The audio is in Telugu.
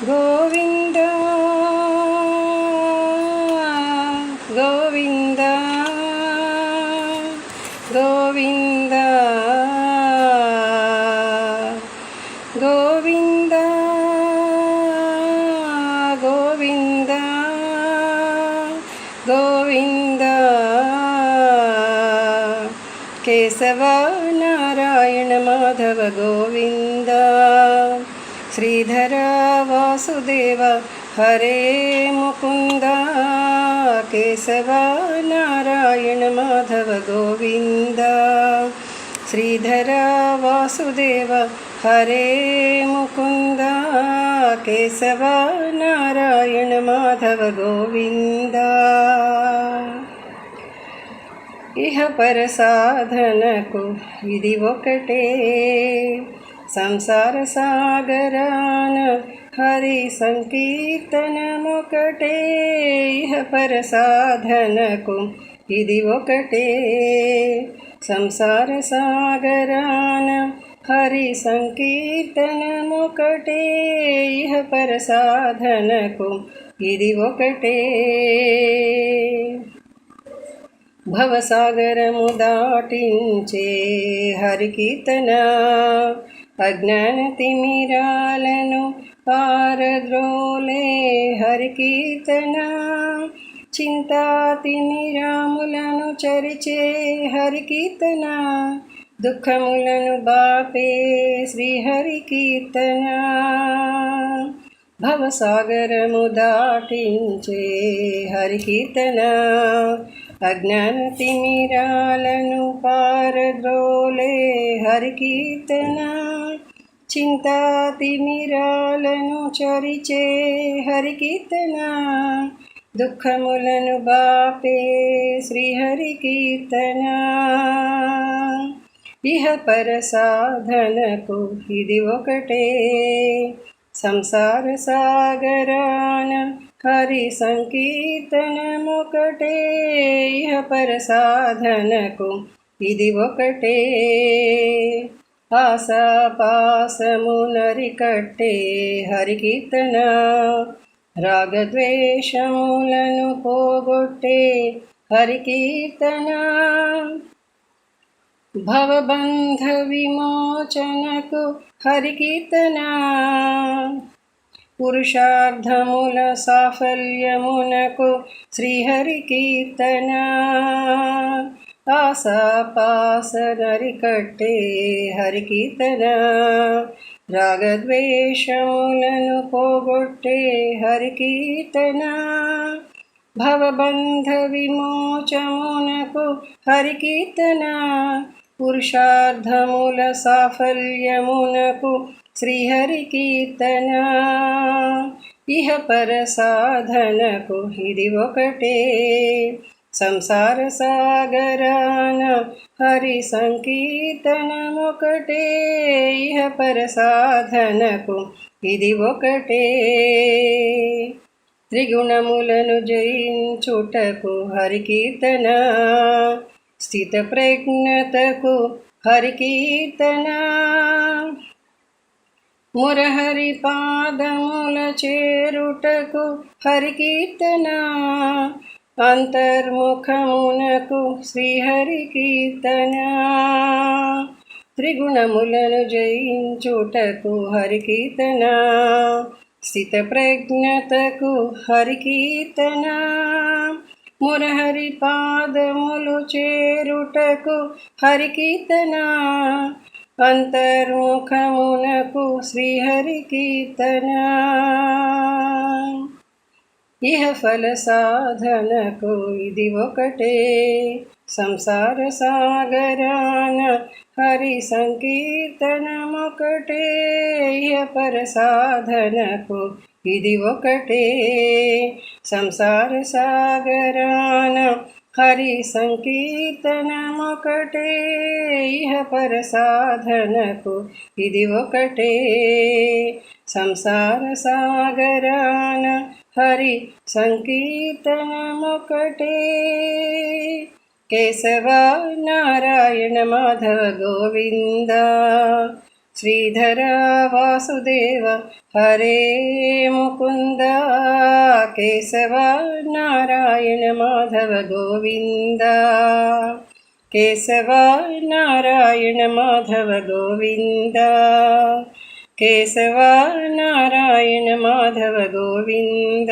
గోవింద గోవింద గోవింద గోవింద గోవింద గోవింద కేశవ నారాయణ మాధవ గోవింద శ్రీధర వాసుదేవ హరే ముకుంద కేశవ నారాయణ మాధవ గోవింద శ్రీధర వాసుదేవ హరే ముకుంద కేశవ నారాయణ మాధవ గోవింద ఇహ పర సాధనకు ఇది ఒకటే సంసార సాగరాన హరి సంకీర్తనమొకటే ఇహ పర సాధనకు ఇది ఒకటే సంసార సాగరాన హరి సంకీర్తనమొకటే ఇహ పర సాధనకు ఇది ఒకటే భవసాగరము దాటించే హరికీర్తన అజ్ఞాన తిమిరాలను పారద్రోలే హరికీర్తన చింతా తిమిరాములను చరిచే హరికీర్తన దుఃఖములను బాపే శ్రీహరికీర్తన భవసాగరము దాటించే హరికీర్తన అజ్ఞాన తిమిరాలను పారద్రోలే హరికీర్తన చింతా తిమిరాలను చరిచే హరికీర్తన దుఃఖములను బాపే శ్రీహరికీర్తన ఇహ పర సాధనకు ఇది ఒకటే సంసార సాగరాన హరి సంకీర్తనమొకటే ఇహ పర సాధనకు ఇది ఒకటే ఆశాపాసము నరికట్టే హరికీర్తన రాగద్వేషములను పోగొట్టే హరికీర్తన భవబంధ విమోచనకు హరికీర్తన పురుషార్థముల సాఫల్యమునకు శ్రీహరికీర్తన ఆశాపాస నరికట్టే హరికీర్తన రాగద్వేషములను పోగొట్టే హరికీర్తన భవబంధ విమోచమునకు హరికీర్తన పురుషార్థముల సాఫల్యమునకు శ్రీహరికీర్తన ఇహ పర సాధనకు ఇది ఒకటే సంసార సాగరాన హరి సంకీర్తనమొకటే ఇహ పర సాధనకు ఇది ఒకటే త్రిగుణములను జయించుటకు హరికీర్తన స్థిత ప్రజ్ఞతకు హరికీర్తన మురహరి పాదముల చేరుటకు హరికీర్తన అంతర్ముఖమునకు శ్రీహరికీర్తన త్రిగుణములను జయించుటకు హరికీర్తన స్థిత ప్రజ్ఞతకు హరికీర్తన మురహరి పాదములు చేరుటకు హరికీర్తన అంతర్ముఖమునకు శ్రీహరికీర్తన ఇహ ఫల సాధనకు ఇది ఒకటే సంసార సాగరాన హరి సంకీర్తనమొకటే ఇహ పర సాధనకు ఇది ఒకటే సంసార సాగరాన హరి సంకీర్తనమొకటే ఇహ పర సాధనకు ఇది ఒకటే సంసార సాగరాన హరి సంకీర్తనమొకటే కేశవ నారాయణ మాధవ గోవింద శ్రీధర వాసుదేవ హరే ముకుంద కేశవ నారాయణ మాధవ గోవింద కేశవ నారాయణ మాధవ గోవింద కేశవ నారాయణ మాధవ గోవింద